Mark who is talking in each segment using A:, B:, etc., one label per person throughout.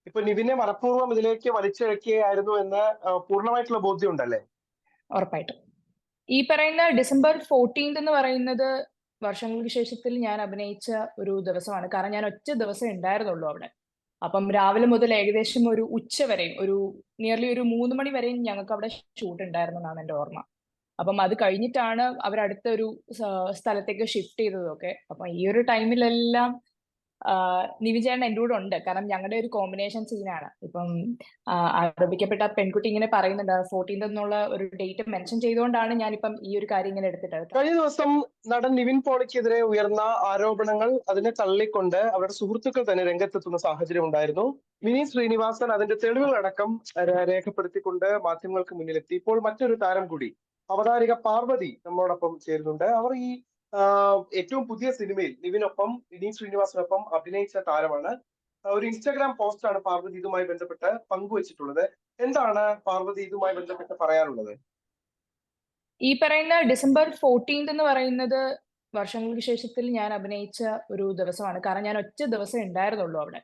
A: ഇപ്പൊ നിവിനെ മനഃപൂർവ്വം ഇതിലേക്ക് വലിച്ചിഴക്കുകയായിരുന്നു എന്ന് പൂർണ്ണമായിട്ടുള്ള ബോധ്യം ഉണ്ടല്ലേ?
B: ഉറപ്പായിട്ടും. ഈ പറയുന്ന ഡിസംബർ 14 എന്ന് പറയുന്നത് വർഷങ്ങൾക്ക് ശേഷത്തിൽ ഞാൻ അഭിനയിച്ച ഒരു ദിവസമാണ്. കാരണം ഞാൻ ഒറ്റ ദിവസം ഉണ്ടായിരുന്നുള്ളൂ അവിടെ. അപ്പം രാവിലെ മുതൽ ഏകദേശം ഒരു ഉച്ച വരെയും, നിയർലി ഒരു 3 മണി വരെയും ഞങ്ങൾക്ക് അവിടെ ഷൂട്ട് ഉണ്ടായിരുന്നു എന്നാണ് എന്റെ ഓർമ്മ. അപ്പം അത് കഴിഞ്ഞിട്ടാണ് അവരടുത്ത ഒരു സ്ഥലത്തേക്ക് ഷിഫ്റ്റ് ചെയ്തതൊക്കെ. അപ്പം ഈ ഒരു ടൈമിലെല്ലാം നിവിൻ ചേട്ടൻ എൻ്റെ കൂടെ ഉണ്ട്. കാരണം ഞങ്ങളുടെ ഒരു കോമ്പിനേഷൻ സീനാണ്. ഇപ്പം ആരോപിക്കപ്പെട്ട പെൺകുട്ടി ഇങ്ങനെ പറയുന്നുണ്ട് 14th എന്നുള്ള ഒരു ഡേറ്റ് മെൻഷൻ ചെയ്തുകൊണ്ടാണ് ഞാനിപ്പം ഈ ഒരു കാര്യം ഇങ്ങനെ എടുത്തിട്ടത്.
A: കഴിഞ്ഞ ദിവസം നടൻ നിവിൻ പോളിക്കെതിരെ ഉയർന്ന ആരോപണങ്ങൾ അതിനെ തള്ളിക്കൊണ്ട് അവരുടെ സുഹൃത്തുക്കൾ തന്നെ രംഗത്തെത്തുന്ന സാഹചര്യം ഉണ്ടായിരുന്നു. വിനീത് ശ്രീനിവാസൻ അതിന്റെ തെളിവുകളടക്കം രേഖപ്പെടുത്തിക്കൊണ്ട് മാധ്യമങ്ങൾക്ക് മുന്നിലെത്തി. ഇപ്പോൾ മറ്റൊരു താരം കൂടി, അവതാരിക പാർവതി നമ്മളോടൊപ്പം ചേരുന്നുണ്ട്. അവർ ഈ ഏറ്റവും പുതിയ സിനിമയിൽ നിവിനൊപ്പം വിനീത് ശ്രീനിവാസനൊപ്പം അഭിനയിച്ച താരമാണ്. ഒരു ഇൻസ്റ്റാഗ്രാം പോസ്റ്റാണ് പാർവതി ഇതുമായി ബന്ധപ്പെട്ട് പങ്കുവച്ചിട്ടുള്ളത്. എന്താണ് പാർവതി ഇതുമായി ബന്ധപ്പെട്ട് പറയാനുള്ളത്?
B: ഈ പറയുന്ന ഡിസംബർ 14 എന്ന് പറയുന്നത് വർഷങ്ങൾക്ക് ശേഷത്തിൽ ഞാൻ അഭിനയിച്ച ഒരു ദിവസമാണ്. കാരണം ഞാൻ ഒറ്റ ദിവസം ഉണ്ടായിരുന്നുള്ളൂ അവിടെ.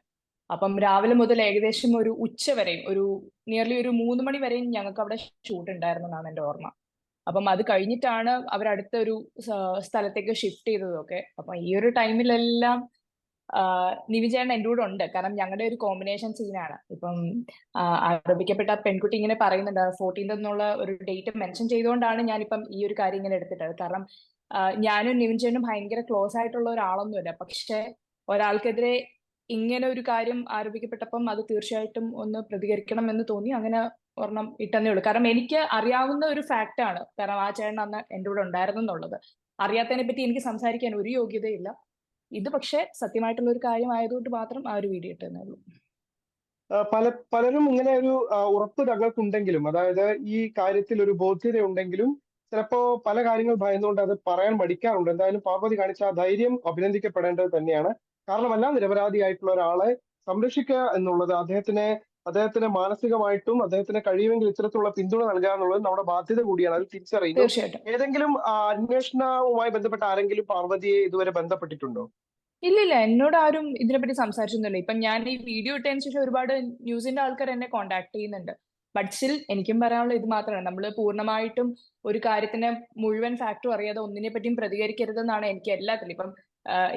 B: അപ്പം രാവിലെ മുതൽ ഏകദേശം ഒരു ഉച്ച വരെയും, നിയർലി ഒരു 3 മണി വരെയും ഞങ്ങൾക്ക് അവിടെ ഷൂട്ട് ഉണ്ടായിരുന്നു എന്നാണ് എന്റെ ഓർമ്മ. അപ്പം അത് കഴിഞ്ഞിട്ടാണ് അവരടുത്ത ഒരു സ്ഥലത്തേക്ക് ഷിഫ്റ്റ് ചെയ്തതൊക്കെ. അപ്പം ഈ ഒരു ടൈമിലെല്ലാം നിവിൻ ചേട്ടൻ എൻ്റെ കൂടെ ഉണ്ട്. കാരണം ഞങ്ങളുടെ ഒരു കോമ്പിനേഷൻ സീനാണ്. ഇപ്പം ആരോപിക്കപ്പെട്ട പെൺകുട്ടി ഇങ്ങനെ പറയുന്നുണ്ട് 14th എന്നുള്ള ഒരു ഡേറ്റ് മെൻഷൻ ചെയ്തുകൊണ്ടാണ് ഞാനിപ്പം ഈ ഒരു കാര്യം ഇങ്ങനെ എടുത്തിട്ടത്. കാരണം ഞാനും നിവിൻ ചേട്ടനും ഭയങ്കര ക്ലോസ് ആയിട്ടുള്ള ഒരാളൊന്നുമില്ല. പക്ഷെ ഒരാൾക്കെതിരെ ഇങ്ങനെ ഒരു കാര്യം ആരോപിക്കപ്പെട്ടപ്പം അത് തീർച്ചയായിട്ടും ഒന്ന് പ്രതികരിക്കണം എന്ന് തോന്നി. അങ്ങനെ ഒരെണ്ണം ഇട്ടെന്നേ ഉള്ളൂ. കാരണം എനിക്ക് അറിയാവുന്ന ഒരു ഫാക്റ്റ് ആണ്. കാരണം ആ ചേട്ടൻ അന്ന് എൻ്റെ കൂടെ ഉണ്ടായിരുന്നു എന്നുള്ളത്. അറിയാത്തതിനെ പറ്റി എനിക്ക് സംസാരിക്കാൻ ഒരു യോഗ്യതയില്ല. ഇത് പക്ഷേ സത്യമായിട്ടുള്ള ഒരു കാര്യം ആയതുകൊണ്ട് മാത്രം ആ ഒരു വീഡിയോ ഇട്ടെന്നേ ഉള്ളൂ.
A: പലരും ഇങ്ങനെ ഒരു ഉറപ്പ് തങ്ങൾക്കുണ്ടെങ്കിലും, അതായത് ഈ കാര്യത്തിൽ ഒരു ബോധ്യത ഉണ്ടെങ്കിലും ചിലപ്പോ പല കാര്യങ്ങൾ ഭയന്നുകൊണ്ട് അത് പറയാൻ മടിക്കാറുണ്ട്. എന്തായാലും പാർവതി കാണിച്ച ആ ധൈര്യം അഭിനന്ദിക്കപ്പെടേണ്ടത് തന്നെയാണ്. കാരണമല്ല, നിരപരാധിയായിട്ടുള്ള ഒരാളെ സംരക്ഷിക്കുക എന്നുള്ളത് അദ്ദേഹത്തിന് മാനസികമായിട്ടും അദ്ദേഹത്തിന് കഴിയുമെങ്കിൽ ഇത്തരത്തിലുള്ള പിന്തുണ നൽകുക എന്നുള്ളത് നമ്മുടെ ബാധ്യത കൂടിയാണ്. അത് തിരിച്ചറിയുന്നു.
B: തീർച്ചയായിട്ടും.
A: ഏതെങ്കിലും അന്വേഷണവുമായി ബന്ധപ്പെട്ട ആരെങ്കിലും പാർവതിയെ ഇതുവരെ ബന്ധപ്പെട്ടിട്ടുണ്ടോ?
B: ഇല്ലില്ല, എന്നോട് ആരും ഇതിനെപ്പറ്റി സംസാരിച്ചൊന്നുമില്ല. ഇപ്പം ഞാൻ ഈ വീഡിയോ ഇട്ടതിന് ശേഷം ഒരുപാട് ന്യൂസിന്റെ ആൾക്കാർ എന്നെ കോൺടാക്ട് ചെയ്യുന്നുണ്ട്. ബട്ട് സ്റ്റിൽ എനിക്കും പറയാനുള്ള ഇത് മാത്രമാണ്, നമ്മൾ പൂർണ്ണമായിട്ടും ഒരു കാര്യത്തിന് മുഴുവൻ ഫാക്ടും അറിയാതെ ഒന്നിനെ പറ്റിയും പ്രതികരിക്കരുതെന്നാണ് എനിക്ക് എല്ലാത്തിലും. ഇപ്പം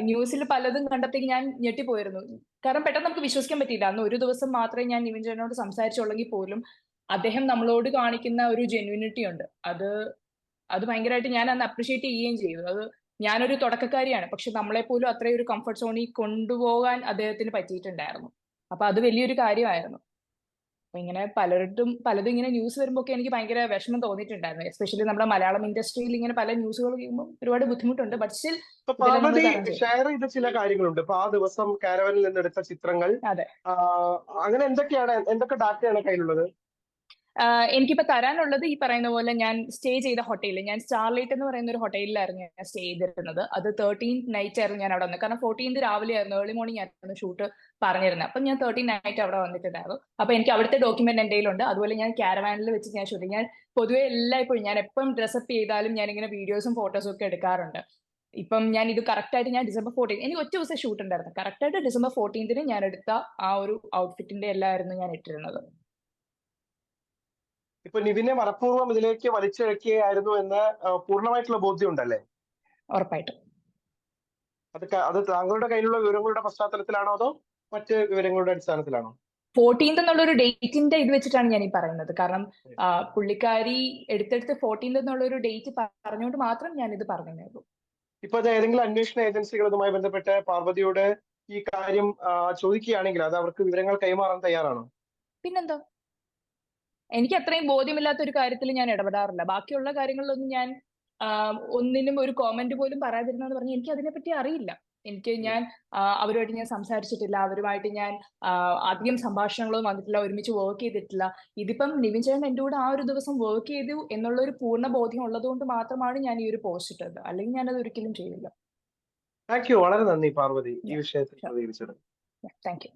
B: ന്യൂസിൽ പലതും കണ്ടത്തേക്ക് ഞാൻ ഞെട്ടിപ്പോയിരുന്നു. കാരണം പെട്ടെന്ന് നമുക്ക് വിശ്വസിക്കാൻ പറ്റിയില്ല. അന്ന് ഒരു ദിവസം മാത്രമേ ഞാൻ നിവിൻ ചേട്ടനോട് സംസാരിച്ചുള്ളെങ്കിൽ പോലും അദ്ദേഹം നമ്മളോട് കാണിക്കുന്ന ഒരു ജെന്യൂനിറ്റി ഉണ്ട്. അത് ഭയങ്കരമായിട്ട് ഞാൻ അന്ന് അപ്രിഷിയേറ്റ് ചെയ്യുകയും ചെയ്തു. ഞാനൊരു തുടക്കക്കാരിയാണ്. പക്ഷെ നമ്മളെ പോലും അത്രയും ഒരു കംഫർട്ട് സോണിൽ കൊണ്ടുപോകാൻ അദ്ദേഹത്തിന് പറ്റിയിട്ടുണ്ടായിരുന്നു. അപ്പൊ അത് വലിയൊരു കാര്യമായിരുന്നു. അപ്പൊ ഇങ്ങനെ പലതും ഇങ്ങനെ ന്യൂസ് വരുമ്പോൾ ഒക്കെ എനിക്ക് ഭയങ്കര വിഷമം തോന്നിയിട്ടുണ്ടായിരുന്നു. എസ്പെഷ്യലി നമ്മുടെ മലയാളം ഇൻഡസ്ട്രിയിൽ ഇങ്ങനെ പല ന്യൂസുകൾ കേൾക്കുമ്പോൾ ഒരുപാട് ബുദ്ധിമുട്ടുണ്ട്. ബട്ട് സ്റ്റിൽ
A: ഇപ്പൊ
B: ഇതെല്ലാം നമ്മൾ
A: പാർവതി
B: തരണം ചെയ്യും.
A: ഷെയർ ചെയ്ത ചില കാര്യങ്ങളുണ്ട്. ഇപ്പൊ ആ ദിവസം കാരവനിൽ നിന്നെടുത്ത ചിത്രങ്ങൾ,
B: അതെ.
A: അങ്ങനെ എന്തൊക്കെ ഡാറ്റയാണ് കയ്യിലുള്ളത്?
B: എനിക്കിപ്പോ തരാനുള്ളത് ഈ പറയുന്ന പോലെ ഞാൻ സ്റ്റേ ചെയ്ത ഹോട്ടലിൽ, ഞാൻ സ്റ്റാർലൈറ്റ് എന്ന് പറയുന്ന ഒരു ഹോട്ടലിലായിരുന്നു ഞാൻ സ്റ്റേ ചെയ്തിരുന്നത്. അത് 13th നൈറ്റ് ആയിരുന്നു ഞാൻ അവിടെ വന്നത്. കാരണം 14th രാവിലെ ആയിരുന്നു, ഏർലി മോർണിംഗ് ആയിരുന്നു ഷൂട്ട് പറഞ്ഞിരുന്നത്. അപ്പം ഞാൻ 13th നൈറ്റ് അവിടെ വന്നിട്ടുണ്ടായിരുന്നു. അപ്പൊ എനിക്ക് അവിടുത്തെ ഡോക്യുമെന്റ് എൻ്റെ കയ്യിലുണ്ട്. അതുപോലെ ഞാൻ കാരവാനിൽ വെച്ച് ഞാൻ ഷൂട്ട്, ഞാൻ പൊതുവെ എല്ലായ്പ്പോഴും ഞാൻ എപ്പം ഡ്രസ്സപ്പ് ചെയ്താലും ഞാൻ ഇങ്ങനെ വീഡിയോസും ഫോട്ടോസും ഒക്കെ എടുക്കാറുണ്ട്. ഇപ്പം ഞാൻ ഇത് കറക്റ്റ് ആയിട്ട് ഞാൻ ഡിസംബർ 14 എനിക്ക് ഒറ്റ ദിവസം ഷൂട്ട് ഉണ്ടായിരുന്നു. കറക്റ്റ് ആയിട്ട് ഡിസംബർ 14th ഞാൻ എടുത്ത ആ ഒരു ഔട്ട്ഫിറ്റിന്റെ എല്ലായിരുന്നു ഞാൻ ഇട്ടിരുന്നത്.
A: ഇപ്പൊ നിവിനെ മനഃപൂർവ്വം ഇതിലേക്ക് വലിച്ചിഴക്കുകയായിരുന്നു എന്ന് പൂർണ്ണമായിട്ടുള്ള ബോധ്യം ഉണ്ടല്ലേ?
B: ഉറപ്പായിട്ടും.
A: അത് താങ്കളുടെ കയ്യിലുള്ള വിവരങ്ങളുടെ പശ്ചാത്തലത്തിലാണോ അതോ മറ്റ് വിവരങ്ങളുടെ അടിസ്ഥാനത്തിലാണോ?
B: 14th എന്നുള്ള ഒരു ഡേറ്റിന്റെ ഇത് വെച്ചിട്ടാണ് ഞാൻ ഈ പറയുന്നത്. കാരണം പുള്ളിക്കാരി എടുത്തെടുത്ത് 14th എന്നുള്ള ഒരു ഡേറ്റ് പറഞ്ഞുകൊണ്ട് മാത്രം ഞാൻ ഇത് പറഞ്ഞതേ ഉള്ളൂ.
A: ഇപ്പൊ അത് ഏതെങ്കിലും അന്വേഷണ ഏജൻസികൾ ഇതുമായി ബന്ധപ്പെട്ട് പാർവതിയോട് ഈ കാര്യം ചോദിക്കുകയാണെങ്കിൽ അത് അവർക്ക് വിവരങ്ങൾ കൈമാറാൻ തയ്യാറാണോ?
B: പിന്നെന്താ, എനിക്ക് അത്രയും ബോധ്യമില്ലാത്ത ഒരു കാര്യത്തിൽ ഞാൻ ഇടപെടാറില്ല. ബാക്കിയുള്ള കാര്യങ്ങളിലൊന്നും ഞാൻ ഒന്നിനും ഒരു കോമന്റ് പോലും പറയാതിരുന്നെന്ന് പറഞ്ഞാൽ എനിക്ക് അതിനെപ്പറ്റി അറിയില്ല. ഞാൻ അവരുമായിട്ട് ഞാൻ സംസാരിച്ചിട്ടില്ല. അവരുമായിട്ട് ഞാൻ അധികം സംഭാഷണങ്ങളൊന്നും വന്നിട്ടില്ല. ഒരുമിച്ച് വർക്ക് ചെയ്തിട്ടില്ല. ഇതിപ്പം നിവിൻ ചേട്ടൻ എൻ്റെ കൂടെ ആ ഒരു ദിവസം വർക്ക് ചെയ്തു എന്നുള്ള ഒരു പൂർണ്ണ ബോധ്യം ഉള്ളത് കൊണ്ട് മാത്രമാണ് ഞാൻ ഈ ഒരു പോസ്റ്റ് ഇട്ടത്. അല്ലെങ്കിൽ ഞാനത് ഒരിക്കലും ചെയ്യില്ല.
A: Thank you. വളരെ നന്ദി പാർവതി ഈ വിഷയത്തിൽ പ്രതികരിച്ചത്.
B: Thank you.